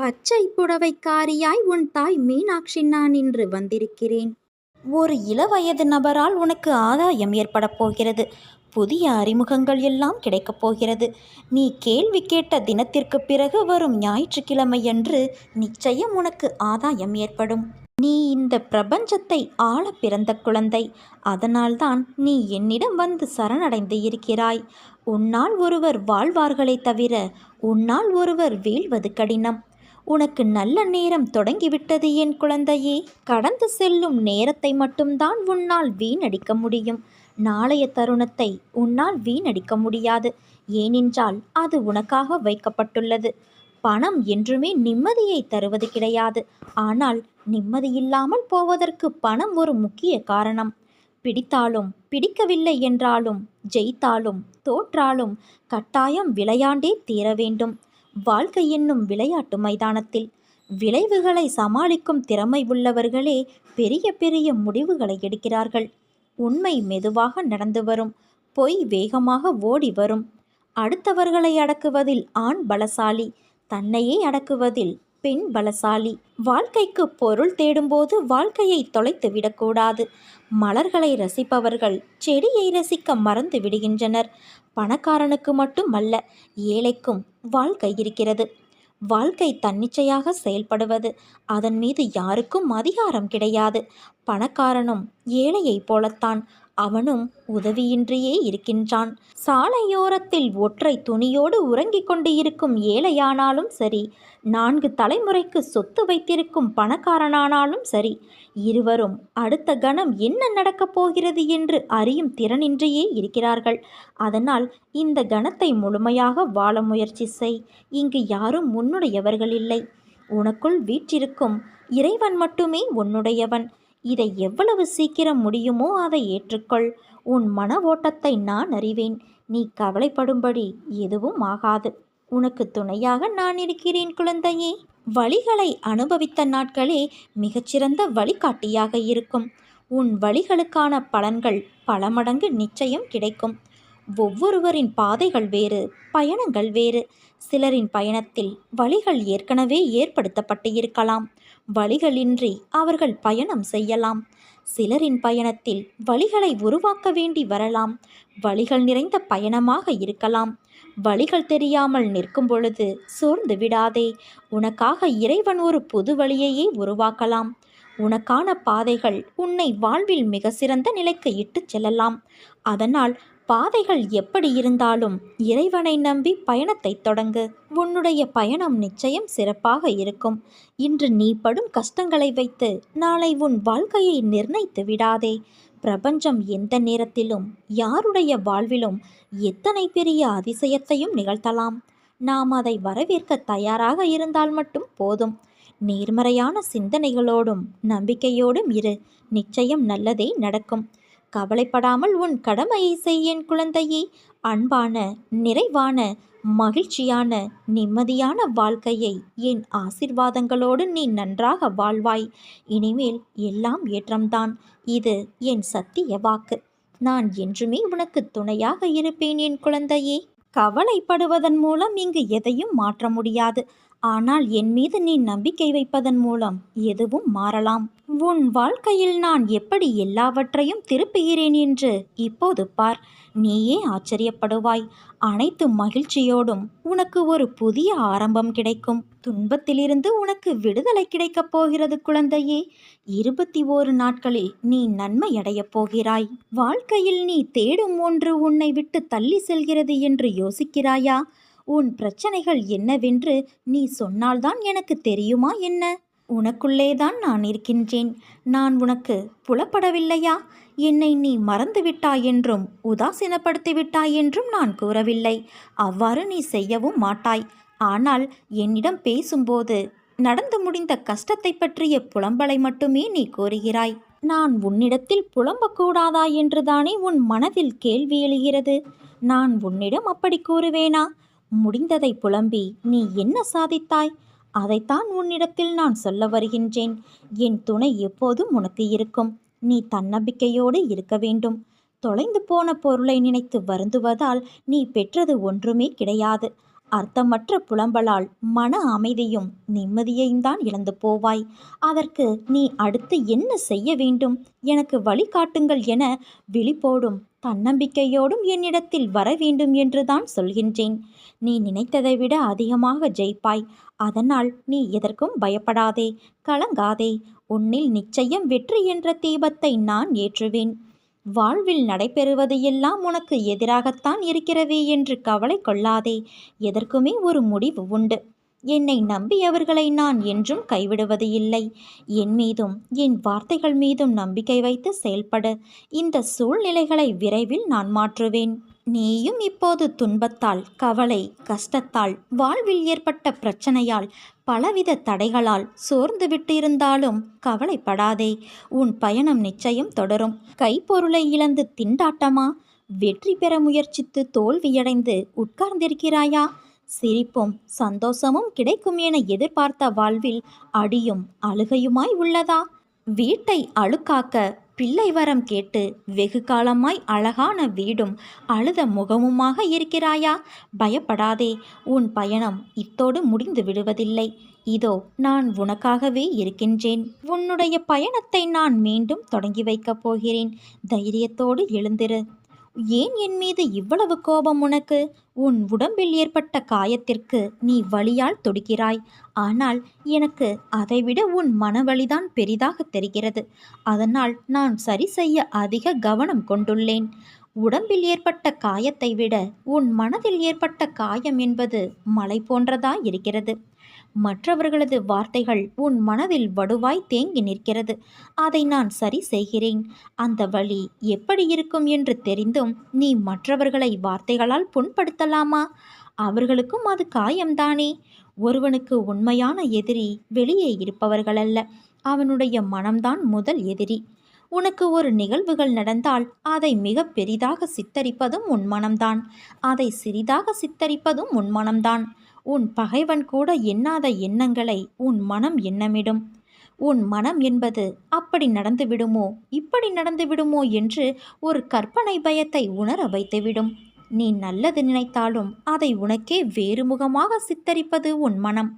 பச்சை புடவைக்காரியாய் உன் தாய் மீனாட்சி நான் இன்று வந்திருக்கிறேன். ஒரு இளவயது நபரால் உனக்கு ஆதாயம் ஏற்படப் போகிறது. புதிய அறிமுகங்கள் எல்லாம் கிடைக்கப் போகிறது. நீ கேள்வி கேட்ட தினத்திற்கு பிறகு வரும் ஞாயிற்றுக்கிழமையன்று நிச்சயம் உனக்கு ஆதாயம் ஏற்படும். நீ இந்த பிரபஞ்சத்தை ஆள பிறந்த குழந்தை. அதனால்தான் நீ என்னிடம் வந்து சரணடைந்து இருக்கிறாய். உன்னால் ஒருவர் வாழ்வார்களே தவிர உன்னால் ஒருவர் வீழ்வது கடினம். உனக்கு நல்ல நேரம் தொடங்கிவிட்டது என் குழந்தையே. கடந்து செல்லும் நேரத்தை மட்டும்தான் உன்னால் வீணடிக்க முடியும். நாளைய தருணத்தை உன்னால் வீணடிக்க முடியாது. ஏனென்றால் அது உனக்காக வைக்கப்பட்டுள்ளது. பணம் என்றுமே நிம்மதியை தருவது கிடையாது. ஆனால் நிம்மதியில்லாமல் போவதற்கு பணம் ஒரு முக்கிய காரணம். பிடித்தாலும் பிடிக்கவில்லை என்றாலும் ஜெயித்தாலும் தோற்றாலும் கட்டாயம் விளையாண்டே தீர வேண்டும். வாழ்க்கை என்னும் விளையாட்டு மைதானத்தில் விளைவுகளை சமாளிக்கும் திறமை உள்ளவர்களே பெரிய பெரிய முடிவுகளை எடுக்கிறார்கள். உண்மை மெதுவாக நடந்து வரும், பொய் வேகமாக ஓடி வரும். அடுத்தவர்களை அடக்குவதில் ஆண் பலசாலி, தன்னையே அடக்குவதில் பெண் பலசாலி. வாழ்க்கைக்கு பொருள் தேடும்போது வாழ்க்கையை தொலைத்து விடக்கூடாது. மலர்களை ரசிப்பவர்கள் செடியை ரசிக்க மறந்து விடுகின்றனர். பணக்காரனுக்கு மட்டும் அல்ல, ஏழைக்கும் வாழ்க்கை இருக்கிறது. வாழ்க்கை தன்னிச்சையாக செயல்படுவது. அதன் மீது யாருக்கும் அதிகாரம் கிடையாது. பணக்காரனும் ஏழையைப் போலத்தான். அவனும் உதவியின்றியே இருக்கின்றான். சாலையோரத்தில் ஒற்றை துணியோடு உறங்கிக் கொண்டு இருக்கும் ஏழையானாலும் சரி, 4 தலைமுறைக்கு சொத்து வைத்திருக்கும் பணக்காரனானாலும் சரி, இருவரும் அடுத்த கணம் என்ன நடக்கப் போகிறது என்று அறியும் திறனின்றியே இருக்கிறார்கள். அதனால் இந்த கணத்தை முழுமையாக வாழ முயற்சி செய். இங்கு யாரும் உன்னுடையவர்கள் இல்லை. உனக்குள் வீற்றிருக்கும் இறைவன் மட்டுமே உன்னுடையவன். இதை எவ்வளவு சீக்கிரம் முடியுமோ அதை ஏற்றுக்கொள். உன் மன ஓட்டத்தை நான் அறிவேன். நீ கவலைப்படும்படி எதுவும் ஆகாது. உனக்கு துணையாக நான் இருக்கிறேன் குழந்தையே. வழிகளை அனுபவித்த நாட்களே மிகச்சிறந்த வழிகாட்டியாக இருக்கும். உன் வழிகளுக்கான பலன்கள் பல மடங்கு நிச்சயம் கிடைக்கும். ஒவ்வொருவரின் பாதைகள் வேறு, பயணங்கள் வேறு. சிலரின் பயணத்தில் வழிகள் ஏற்கனவே ஏற்படுத்தப்பட்டு இருக்கலாம். வழிகளின்றி அவர்கள் பயணம் செய்யலாம். சிலரின் பயணத்தில் வழிகளை உருவாக்க வேண்டி வரலாம். வழிகள் நிறைந்த பயணமாக இருக்கலாம். வழிகள் தெரியாமல் நிற்கும் பொழுது சோர்ந்து விடாதே. உனக்காக இறைவன் ஒரு புது வழியையே உருவாக்கலாம். உனக்கான பாதைகள் உன்னை வாழ்வில் மிக சிறந்த நிலைக்கு இட்டுச் செல்லலாம். அதனால் பாதைகள் எப்படி இருந்தாலும் இறைவனை நம்பி பயணத்தை தொடங்கு. உன்னுடைய பயணம் நிச்சயம் சிறப்பாக இருக்கும். இன்று நீ படும் கஷ்டங்களை வைத்து நாளை உன் வாழ்க்கையை நிர்ணயித்து விடாதே. பிரபஞ்சம் எந்த நேரத்திலும் யாருடைய வாழ்விலும் எத்தனை பெரிய அதிசயத்தையும் நிகழ்த்தலாம். நாம் அதை வரவேற்க தயாராக இருந்தால் மட்டும் போதும். நேர்மறையான சிந்தனைகளோடும் நம்பிக்கையோடும் இரு. நிச்சயம் நல்லதே நடக்கும். கவலைப்படாமல் உன் கடமையை செய் என் குழந்தையே. அன்பான, நிறைவான, மகிழ்ச்சியான, நிம்மதியான வாழ்க்கையை என் ஆசிர்வாதங்களோடு நீ நன்றாக வாழ்வாய். இனிமேல் எல்லாம் ஏற்றம்தான். இது என் சத்திய வாக்கு. நான் என்றுமே உனக்கு துணையாக இருப்பேன் என் குழந்தையே. கவலைப்படுவதன் மூலம் இங்கு எதையும் மாற்ற முடியாது. ஆனால் என் மீது நீ நம்பிக்கை வைப்பதன் மூலம் எதுவும் மாறலாம். உன் வாழ்க்கையில் நான் எப்படி எல்லாவற்றையும் திருப்புகிறேன் என்று இப்போது பார். நீயே ஆச்சரியப்படுவாய். அனைத்து மகிழ்ச்சியோடும் உனக்கு ஒரு புதிய ஆரம்பம் கிடைக்கும். துன்பத்திலிருந்து உனக்கு விடுதலை கிடைக்கப் போகிறது குழந்தையே. 21 நாட்களில் நீ நன்மை அடையப் போகிறாய். வாழ்க்கையில் நீ தேடும் ஒன்று உன்னை விட்டு தள்ளி செல்கிறது என்று யோசிக்கிறாயா? உன் பிரச்சனைகள் என்னவென்று நீ சொன்னால்தான் எனக்கு தெரியுமா என்ன? உனக்குள்ளேதான் நான் இருக்கின்றேன். நான் உனக்கு புலப்படவில்லையா? என்னை நீ மறந்துவிட்டாய் என்றும் உதாசீனப்படுத்திவிட்டாய் என்றும் நான் கூறவில்லை. அவ்வாறு நீ செய்யவும் மாட்டாய். ஆனால் என்னிடம் பேசும்போது நடந்து முடிந்த கஷ்டத்தை பற்றிய புலம்பலை மட்டுமே நீ கூறுகிறாய். நான் உன்னிடத்தில் புலம்பக்கூடாதா என்றுதானே உன் மனதில் கேள்வி எழுகிறது. நான் உன்னிடம் அப்படி கூறுவேனா? முடிந்ததை புலம்பி நீ என்ன சாதித்தாய்? அதைத்தான் உன்னிடத்தில் நான் சொல்ல வருகின்றேன். என் துணை எப்போதும் உனக்கு இருக்கும். நீ தன்னம்பிக்கையோடு இருக்க வேண்டும். தொலைந்து போன பொருளை நினைத்து வருந்துவதால் நீ பெற்றது ஒன்றுமே கிடையாது. அர்த்தமற்ற புலம்பலால் மன அமைதியும் நிம்மதியையும் தான் இழந்து போவாய். அதற்கு நீ அடுத்து என்ன செய்ய வேண்டும், எனக்கு வழிகாட்டுங்கள் என விழிப்போடும் தன்னம்பிக்கையோடும் என்னிடத்தில் வர வேண்டும் என்றுதான் சொல்கின்றேன். நீ நினைத்ததை விட அதிகமாக ஜெயிப்பாய். அதனால் நீ எதற்கும் பயப்படாதே, கலங்காதே. உன்னில் நிச்சயம் வெற்றி என்ற தீபத்தை நான் ஏற்றுவேன். வாழ்வில் நடைபெறுவது எல்லாம் உனக்கு எதிராகத்தான் இருக்கிறதே என்று கவலை கொள்ளாதே. எதற்குமே ஒரு முடிவு உண்டு. என்னை நம்பியவர்களை நான் என்றும் கைவிடுவது இல்லை. என் மீதும் என் வார்த்தைகள் மீதும் நம்பிக்கை வைத்து செயல்படு. இந்த சூழ்நிலைகளை விரைவில் நான் மாற்றுவேன். நீயும் இப்போது துன்பத்தால், கவலை, கஷ்டத்தால், வாழ்வில் ஏற்பட்ட பிரச்சனையால், பலவித தடைகளால் சோர்ந்து விட்டிருந்தாலும் கவலைப்படாதே. உன் பயணம் நிச்சயம் தொடரும். கைப்பொருளை இழந்து திண்டாட்டமா? வெற்றி பெற முயற்சித்து தோல்வியடைந்து உட்கார்ந்திருக்கிறாயா? சிரிப்பும் சந்தோஷமும் கிடைக்கும் என எதிர்பார்த்த வாழ்வில் அடியும் அழுகையுமாய் உள்ளதா? வீட்டை அழுக்காக்க பிள்ளை வரம் கேட்டு வெகு காலமாய் அழகான வீடும் அழுத முகமுமாக இருக்கிறாயா? பயப்படாதே, உன் பயணம் இத்தோடு முடிந்து விடுவதில்லை. இதோ நான் உனக்காகவே இருக்கின்றேன். உன்னுடைய பயணத்தை நான் மீண்டும் தொடங்கி வைக்கப் போகிறேன். தைரியத்தோடு எழுந்திரு. ஏன் என் மீது இவ்வளவு கோபம் உனக்கு? உன் உடம்பில் ஏற்பட்ட காயத்திற்கு நீ வலியால் துடிக்கிறாய். ஆனால் எனக்கு அதைவிட உன் மனவலிதான் பெரிதாக தெரிகிறது. அதனால் நான் சரி செய்ய அதிக கவனம் கொண்டுள்ளேன். உடம்பில் ஏற்பட்ட காயத்தை விட உன் மனதில் ஏற்பட்ட காயம் என்பது மலை போன்றதாய் இருக்கிறது. மற்றவர்களது வார்த்தைகள் உன் மனதில் வடுவாய் தேங்கி நிற்கிறது. அதை நான் சரி செய்கிறேன். அந்த வழி எப்படி இருக்கும் என்று தெரிந்தும் நீ மற்றவர்களை வார்த்தைகளால் புண்படுத்தலாமா? அவர்களுக்கும் அது காயம்தானே. ஒருவனுக்கு உண்மையான எதிரி வெளியே இருப்பவர்களல்ல, அவனுடைய மனம்தான் முதல் எதிரி. உனக்கு ஒரு நிகழ்வுகள் நடந்தால் அதை மிக பெரிதாக சித்தரிப்பதும் உன் மனம்தான். அதை சிறிதாக சித்தரிப்பதும் உன் மனம்தான். உன் பகைவன் கூட எண்ணாத எண்ணங்களை உன் மனம் எண்ணமிடும். உன் மனம் என்பது அப்படி நடந்துவிடுமோ, இப்படி நடந்துவிடுமோ என்று ஒரு கற்பனை பயத்தை உணர வைத்துவிடும். நீ நல்லது நினைத்தாலும் அதை உனக்கே வேறு முகமாக சித்தரிப்பது உன் மனம்.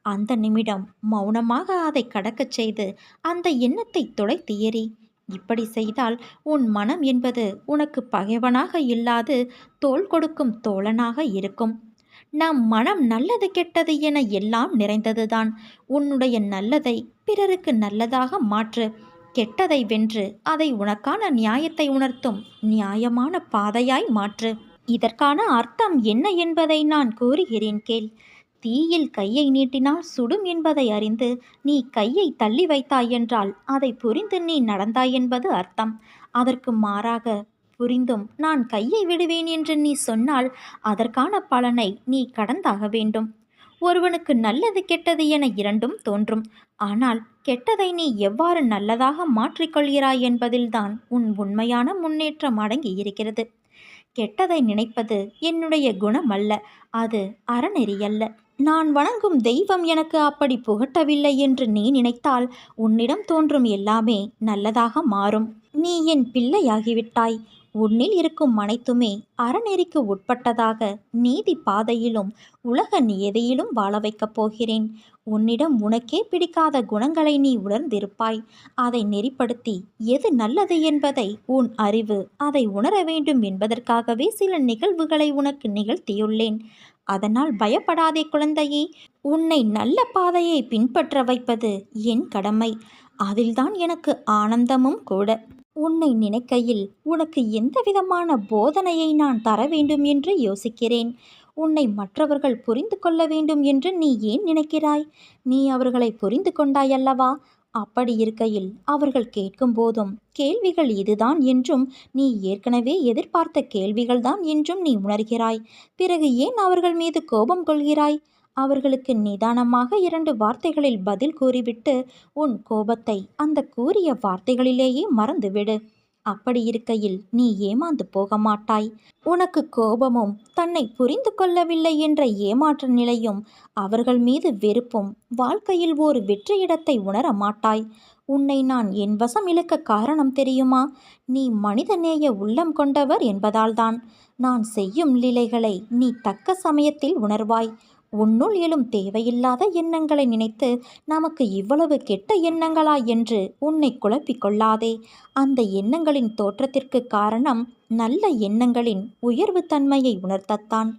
அந்த நிமிடம் மௌனமாக அதை கடக்கச் செய்து அந்த எண்ணத்தை துடைத்து எறி. இப்படி செய்தால் உன் மனம் என்பது உனக்கு பகைவனாக இல்லாது தோள் கொடுக்கும் தோழனாக இருக்கும். நம் மனம் நல்லது கெட்டது என எல்லாம் நிறைந்ததுதான். உன்னுடைய நல்லதை பிறருக்கு நல்லதாக மாற்று. கெட்டதை வென்று அதை உனக்கான நியாயத்தை உணர்த்தும் நியாயமான பாதையாய் மாற்று. இதற்கான அர்த்தம் என்ன என்பதை நான் கூறுகிறேன் கேள். தீயில் கையை நீட்டினால் சுடும் என்பதை அறிந்து நீ கையை தள்ளி வைத்தாய் என்றால் அதை புரிந்து நீ நடந்தாய் என்பது அர்த்தம். அதற்கு மாறாக புரிந்தும் நான் கையை விடுவேன் என்று நீ சொன்னால் அதற்கான பலனை நீ கடந்தாக வேண்டும். ஒருவனுக்கு நல்லது கெட்டது என இரண்டும் தோன்றும். ஆனால் கெட்டதை நீ எவ்வாறு நல்லதாக மாற்றிக்கொள்கிறாய் என்பதில்தான் உன் உண்மையான முன்னேற்றம் அடங்கி இருக்கிறது. கெட்டதை நினைப்பது என்னுடைய குணம் அல்ல, அது அறநெறியல்ல. நான் வணங்கும் தெய்வம் எனக்கு அப்படி புகட்டவில்லை என்று நீ நினைத்தால் உன்னிடம் தோன்றும் எல்லாமே நல்லதாக மாறும். நீ என் பிள்ளையாகிவிட்டாய். உன்னில் இருக்கும் அனைத்துமே அறநெறிக்கு உட்பட்டதாக நீதி பாதையிலும் உலக நியதியிலும் வாழ வைக்கப் போகிறேன். உன்னிடம் உனக்கே பிடிக்காத குணங்களை நீ உணர்ந்திருப்பாய். அதை நெறிப்படுத்தி எது நல்லது என்பதை உன் அறிவு அதை உணர வேண்டும் என்பதற்காகவே சில நிகழ்வுகளை உனக்கு நிகழ்த்தியுள்ளேன். அதனால் பயப்படாதே குழந்தையே. உன்னை நல்ல பாதையை பின்பற்ற வைப்பது என் கடமை. அதில்தான் எனக்கு ஆனந்தமும் கூட. உன்னை நினைக்கையில் உனக்கு எந்த விதமான போதனையை நான் தர வேண்டும் என்று யோசிக்கிறேன். உன்னை மற்றவர்கள் புரிந்து கொள்ள வேண்டும் என்று நீ ஏன் நினைக்கிறாய்? நீ அவர்களை புரிந்து கொண்டாயல்லவா? அப்படி இருக்கையில் அவர்கள் கேட்கும் போதும் கேள்விகள் இதுதான் என்றும் நீ ஏற்கனவே எதிர்பார்த்த கேள்விகள்தான் என்றும் நீ உணர்கிறாய். பிறகு ஏன் அவர்கள் மீது கோபம் கொள்கிறாய்? அவர்களுக்கு நிதானமாக 2 வார்த்தைகளில் பதில் கூறிவிட்டு உன் கோபத்தை அந்த கூறிய வார்த்தைகளிலேயே மறந்துவிடு. அப்படி இருக்கையில் நீ ஏமாந்து போக மாட்டாய். உனக்கு கோபமும் தன்னை புரிந்து கொள்ளவில்லை என்ற ஏமாற்ற நிலையும் அவர்கள் மீது வெறுப்பும் வாழ்க்கையில் ஒரு வெற்றியிடத்தை உணர மாட்டாய். உன்னை நான் என் வசம் இழுக்க காரணம் தெரியுமா? நீ மனிதநேய உள்ளம் கொண்டவர் என்பதால்தான். நான் செய்யும் லீலைகளை நீ தக்க சமயத்தில் உணர்வாய். உன்னுள் எழும் தேவையில்லாத எண்ணங்களை நினைத்து நமக்கு இவ்வளவு கெட்ட எண்ணங்களா என்று உன்னை குழப்பிக் கொள்ளாதே. அந்த எண்ணங்களின் தோற்றத்திற்கு காரணம் நல்ல எண்ணங்களின் உயர்வு தன்மையை உணர்த்தத்தான்.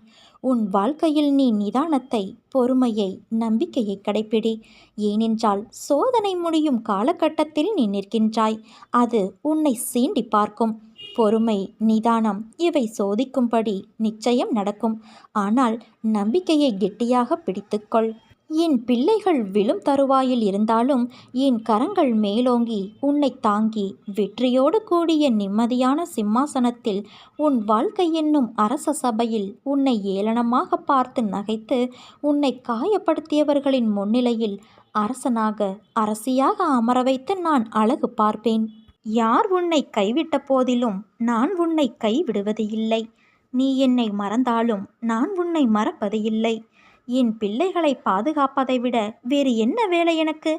உன் வாழ்க்கையில் நீ நிதானத்தை, பொறுமையை, நம்பிக்கையை கடைப்பிடி. ஏனென்றால் சோதனை முடியும் காலகட்டத்தில் நீ நிற்கின்றாய். அது உன்னை சீண்டி பார்க்கும். பொறுமை, நிதானம் இவை சோதிக்கும்படி நிச்சயம் நடக்கும். ஆனால் நம்பிக்கையை கெட்டியாக பிடித்துக்கொள். என் பிள்ளைகள் விழும் தருவாயில் இருந்தாலும் என் கரங்கள் மேலோங்கி உன்னை தாங்கி வெற்றியோடு கூடிய நிம்மதியான சிம்மாசனத்தில் உன் வாழ்க்கை என்னும் அரச சபையில் உன்னை ஏளனமாக பார்த்து நகைத்து உன்னை காயப்படுத்தியவர்களின் முன்னிலையில் அரசனாக, அரசியாக அமர வைத்து நான் அழகு பார்ப்பேன். யார் உன்னை கைவிட்ட போதிலும் நான் உன்னை கைவிடுவது இல்லை. நீ என்னை மறந்தாலும் நான் உன்னை மறப்பது இல்லை. என் பிள்ளைகளை பாதுகாப்பதை விட வேறு என்ன வேலை எனக்கு?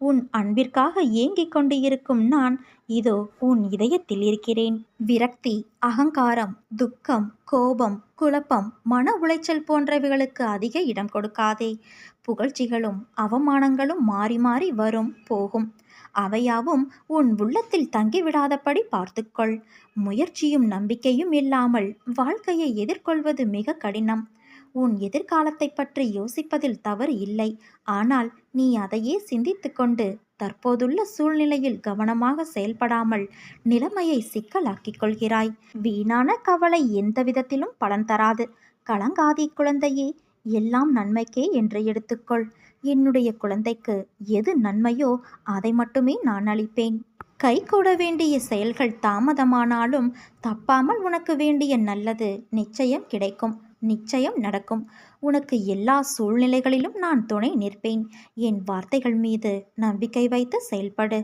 உன் அன்பிற்காக ஏங்கிக் கொண்டு இருக்கும் நான் இதோ உன் இதயத்தில் இருக்கிறேன். விரக்தி, அகங்காரம், துக்கம், கோபம், குழப்பம், மன உளைச்சல் போன்றவைகளுக்கு அதிக இடம் கொடுக்காதே. புகழ்ச்சிகளும் அவமானங்களும் மாறி மாறி வரும் போகும். அவையாவும் உன் உள்ளத்தில் தங்கிவிடாதபடி பார்த்துக்கொள். முயற்சியும் நம்பிக்கையும் இல்லாமல் வாழ்க்கையை எதிர்கொள்வது மிக கடினம். உன் எதிர்காலத்தை பற்றி யோசிப்பதில் தவறு இல்லை. ஆனால் நீ அதையே சிந்தித்து கொண்டு தற்போதுள்ள சூழ்நிலையில் கவனமாக செயல்படாமல் நிலைமையை சிக்கலாக்கிக் கொள்கிறாய். வீணான கவலை எந்த விதத்திலும் பலன் தராது. கலங்காதே குழந்தையே, எல்லாம் நன்மைக்கே என்று எடுத்துக்கொள். என்னுடைய குழந்தைக்கு எது நன்மையோ அதை மட்டுமே நான் அளிப்பேன். கைகூட வேண்டிய செயல்கள் தாமதமானாலும் தப்பாமல் உனக்கு வேண்டிய நல்லது நிச்சயம் கிடைக்கும், நிச்சயம் நடக்கும். உனக்கு எல்லா சூழ்நிலைகளிலும் நான் துணை நிற்பேன். என் வார்த்தைகள் மீது நம்பிக்கை வைத்து செயல்படு.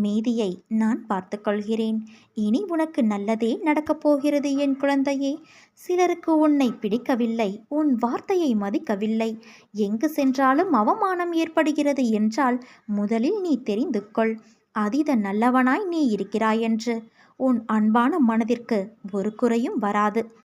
மீதியை நான் பார்த்து கொள்கிறேன். இனி உனக்கு நல்லதே நடக்கப் போகிறது என் குழந்தையே. சிலருக்கு உன்னை பிடிக்கவில்லை, உன் வார்த்தையை மதிக்கவில்லை. எங்கு சென்றாலும் அவமானம் ஏற்படுகிறது என்றால் முதலில் நீ தெரிந்து கொள். அதீத நல்லவனாய் நீ இருக்கிறாயென்று. உன் அன்பான மனதிற்கு ஒரு குறையும் வராது.